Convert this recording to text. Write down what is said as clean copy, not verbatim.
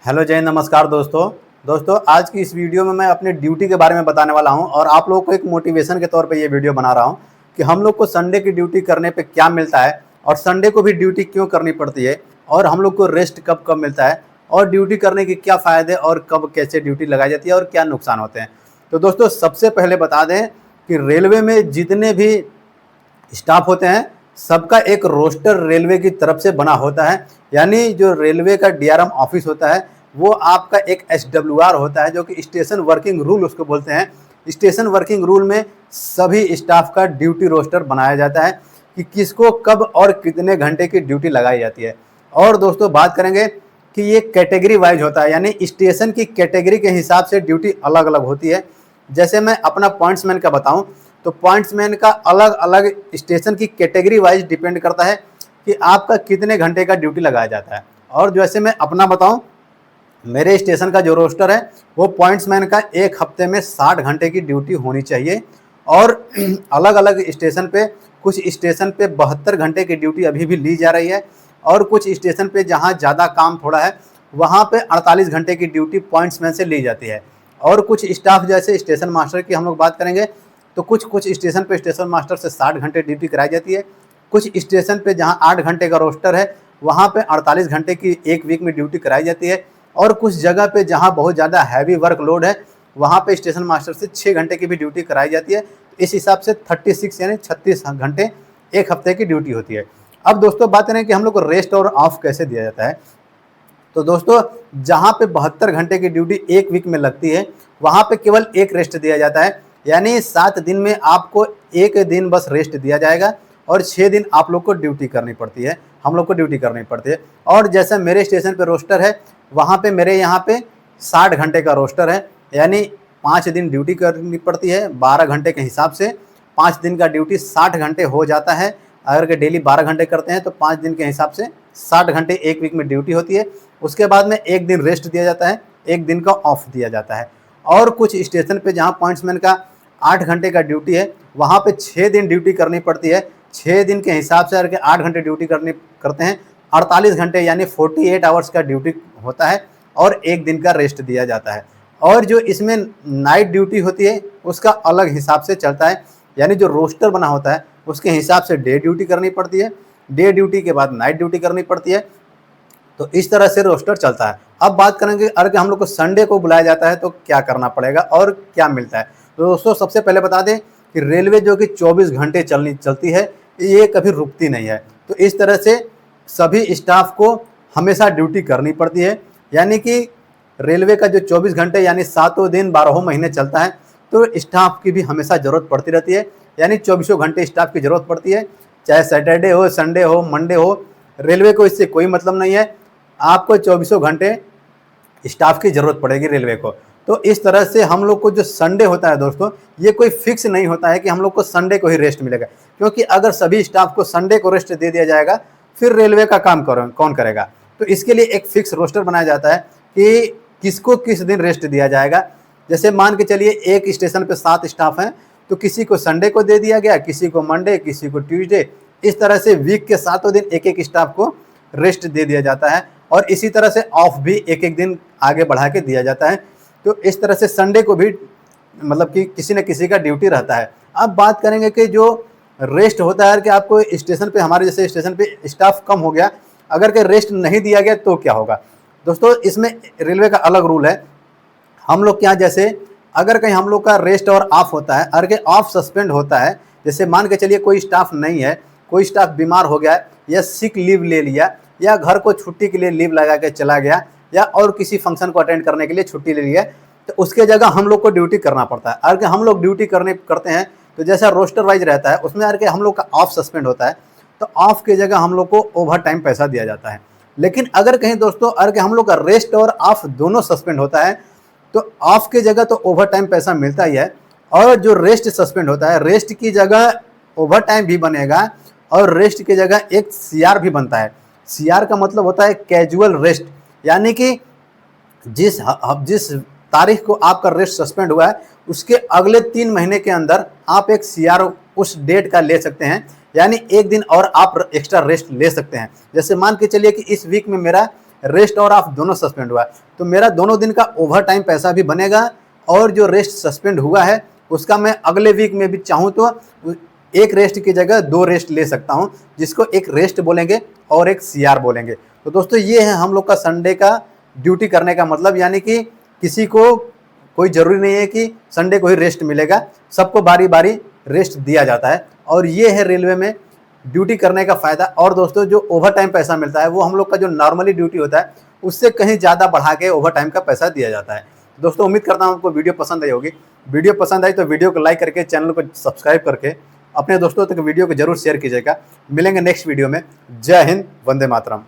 Hello जय नमस्कार दोस्तों आज की इस वीडियो में मैं अपनी ड्यूटी के बारे में बताने वाला हूं और आप लोगों को एक मोटिवेशन के तौर पे ये वीडियो बना रहा हूं कि हम लोग को संडे की ड्यूटी करने पे क्या मिलता है और संडे को भी ड्यूटी क्यों करनी पड़ती है और हम लोग को रेस्ट कब कब मिलता है और ड्यूटी करने के क्या फ़ायदे और कब कैसे ड्यूटी लगाई जाती है और क्या नुकसान होते हैं। तो दोस्तों सबसे पहले बता दें कि रेलवे में जितने भी स्टाफ होते हैं सबका एक रोस्टर रेलवे की तरफ से बना होता है। यानी जो रेलवे का डीआरएम ऑफिस होता है वो आपका एक एसडब्ल्यूआर होता है जो कि स्टेशन वर्किंग रूल उसको बोलते हैं। स्टेशन वर्किंग रूल में सभी स्टाफ का ड्यूटी रोस्टर बनाया जाता है कि किसको कब और कितने घंटे की ड्यूटी लगाई जाती है। और दोस्तों बात करेंगे कि ये कैटेगरी वाइज होता है, यानी स्टेशन की कैटेगरी के हिसाब से ड्यूटी अलग अलग होती है। जैसे मैं अपना पॉइंट्समैन का बताऊं तो पॉइंट्समैन का अलग अलग स्टेशन की कैटेगरी वाइज डिपेंड करता है कि आपका कितने घंटे का ड्यूटी लगाया जाता है। और जैसे मैं अपना बताऊं, मेरे स्टेशन का जो रोस्टर है वो पॉइंट्समैन का एक हफ्ते में 60 घंटे की ड्यूटी होनी चाहिए। और अलग अलग स्टेशन पे, कुछ स्टेशन पे 72 घंटे की ड्यूटी अभी भी ली जा रही है और कुछ स्टेशन पे जहाँ ज़्यादा काम थोड़ा है वहाँ पे 48 घंटे की ड्यूटी पॉइंट्समैन से ली जाती है। और कुछ स्टाफ जैसे स्टेशन मास्टर की हम लोग बात करेंगे तो कुछ स्टेशन पे स्टेशन मास्टर से 60 घंटे ड्यूटी कराई जाती है। कुछ स्टेशन पे जहाँ 8 घंटे का रोस्टर है वहाँ पे 48 घंटे की एक वीक में ड्यूटी कराई जाती है। और कुछ जगह पे जहाँ बहुत ज़्यादा हैवी वर्कलोड है वहाँ पे स्टेशन मास्टर से 6 घंटे की भी ड्यूटी कराई जाती है। इस हिसाब से 36 यानी 36 घंटे एक हफ्ते की ड्यूटी होती है। अब दोस्तों बात करें कि हम लोग को रेस्ट और ऑफ कैसे दिया जाता है। तो दोस्तों जहाँ पे 72 घंटे की ड्यूटी एक वीक में लगती है वहाँ पे केवल एक रेस्ट दिया जाता है। यानी 7 दिन में आपको एक दिन बस रेस्ट दिया जाएगा और 6 दिन आप लोग को ड्यूटी करनी पड़ती है, हम लोग को ड्यूटी करनी पड़ती है। और जैसा मेरे स्टेशन पे रोस्टर है वहाँ पे मेरे यहाँ पे 60 घंटे का रोस्टर है, यानी 5 दिन ड्यूटी करनी पड़ती है 12 घंटे के हिसाब से। 5 दिन का ड्यूटी 60 घंटे हो जाता है। अगर के डेली 12 घंटे करते हैं तो 5 दिन के हिसाब से 60 घंटे एक वीक में ड्यूटी होती है। उसके बाद में एक दिन रेस्ट दिया जाता है, एक दिन का ऑफ दिया जाता है। और कुछ स्टेशन पे जहाँ पॉइंट्समैन का 8 घंटे का ड्यूटी है वहाँ पे 6 दिन ड्यूटी करनी पड़ती है। 6 दिन के हिसाब से अगर 8 घंटे ड्यूटी करते हैं 48 घंटे यानी 48 आवर्स का ड्यूटी होता है और एक दिन का रेस्ट दिया जाता है। और जो इसमें नाइट ड्यूटी होती है उसका अलग हिसाब से चलता है, यानी जो रोस्टर बना होता है उसके हिसाब से डे ड्यूटी करनी पड़ती है, डे ड्यूटी के बाद नाइट ड्यूटी करनी पड़ती है। तो इस तरह से रोस्टर चलता है। अब बात करेंगे अगर हम लोग को संडे को बुलाया जाता है तो क्या करना पड़ेगा और क्या मिलता है। तो दोस्तों सबसे पहले बता दें कि रेलवे जो कि 24 घंटे चलती है, ये कभी रुकती नहीं है। तो इस तरह से सभी स्टाफ को हमेशा ड्यूटी करनी पड़ती है। यानी कि रेलवे का जो 24 घंटे यानी 7 दिन 12 महीने चलता है तो स्टाफ की भी हमेशा ज़रूरत पड़ती रहती है। यानी 24 घंटे स्टाफ की ज़रूरत पड़ती है, चाहे सैटरडे हो, संडे हो, मंडे हो। रेलवे को इससे कोई मतलब नहीं है, आपको 24 घंटे स्टाफ की ज़रूरत पड़ेगी रेलवे को। तो इस तरह से हम लोग को जो संडे होता है दोस्तों, ये कोई फिक्स नहीं होता है कि हम लोग को संडे को ही रेस्ट मिलेगा, क्योंकि अगर सभी स्टाफ को संडे को रेस्ट दे दिया जाएगा फिर रेलवे का काम कौन करेगा। तो इसके लिए एक फिक्स रोस्टर बनाया जाता है कि किसको किस दिन रेस्ट दिया जाएगा। जैसे मान के चलिए एक स्टेशन पे 7 स्टाफ हैं तो किसी को संडे को दे दिया गया, किसी को मंडे, किसी को ट्यूसडे। इस तरह से वीक के 7 दिन एक एक स्टाफ को रेस्ट दे दिया जाता है और इसी तरह से ऑफ भी एक एक दिन आगे बढ़ा के दिया जाता है। तो इस तरह से संडे को भी मतलब कि किसी न किसी का ड्यूटी रहता है। अब बात करेंगे कि जो रेस्ट होता है कि आपको स्टेशन पे, हमारे जैसे स्टेशन पे स्टाफ कम हो गया, अगर के रेस्ट नहीं दिया गया तो क्या होगा। दोस्तों इसमें रेलवे का अलग रूल है। हम लोग के यहाँ जैसे अगर कहीं हम लोग का रेस्ट और ऑफ होता है, अगर ऑफ सस्पेंड होता है, जैसे मान के चलिए कोई स्टाफ नहीं है, कोई स्टाफ बीमार हो गया या सिक लीव ले लिया या घर को छुट्टी के लिए लीव लगा के चला गया या और किसी फंक्शन को अटेंड करने के लिए छुट्टी ले लिया, तो उसके जगह हम लोग को ड्यूटी करना पड़ता है। अगर हम लोग ड्यूटी करते हैं तो जैसा रोस्टर वाइज रहता है उसमें अगर हम लोग का ऑफ सस्पेंड होता है तो ऑफ की जगह हम लोग को ओवर टाइम पैसा दिया जाता है। लेकिन अगर कहीं दोस्तों अगर हम लोग का रेस्ट और ऑफ दोनों सस्पेंड होता है तो ऑफ की जगह तो ओवर टाइम पैसा मिलता ही है, और जो रेस्ट सस्पेंड होता है रेस्ट की जगह ओवर टाइम भी बनेगा और रेस्ट की जगह एक सीआर भी बनता है। सीआर का मतलब होता है कैजुअल रेस्ट, यानी कि जिस तारीख को आपका रेस्ट सस्पेंड हुआ है उसके अगले 3 महीने के अंदर आप एक सीआर उस डेट का ले सकते हैं, यानी एक दिन और आप एक्स्ट्रा रेस्ट ले सकते हैं। जैसे मान के चलिए कि इस वीक में मेरा रेस्ट और ऑफ दोनों सस्पेंड हुआ है। तो मेरा दोनों दिन का ओवर टाइम पैसा भी बनेगा और जो रेस्ट सस्पेंड हुआ है उसका मैं अगले वीक में भी चाहूँ तो एक रेस्ट की जगह 2 रेस्ट ले सकता हूँ, जिसको एक रेस्ट बोलेंगे और एक CR बोलेंगे। तो दोस्तों ये है हम लोग का संडे का ड्यूटी करने का मतलब, यानी कि किसी को कोई ज़रूरी नहीं है कि संडे को ही रेस्ट मिलेगा, सबको बारी बारी रेस्ट दिया जाता है। और ये है रेलवे में ड्यूटी करने का फ़ायदा। और दोस्तों जो ओवर टाइम पैसा मिलता है वो हम लोग का जो नॉर्मली ड्यूटी होता है उससे कहीं ज़्यादा बढ़ा के ओवर टाइम का पैसा दिया जाता है। दोस्तों उम्मीद करता हूँ आपको वीडियो पसंद आई होगी। वीडियो पसंद आई तो वीडियो को लाइक करके, चैनल को सब्सक्राइब करके अपने दोस्तों तक वीडियो को जरूर शेयर कीजिएगा। मिलेंगे नेक्स्ट वीडियो में। जय हिंद, वंदे मातरम।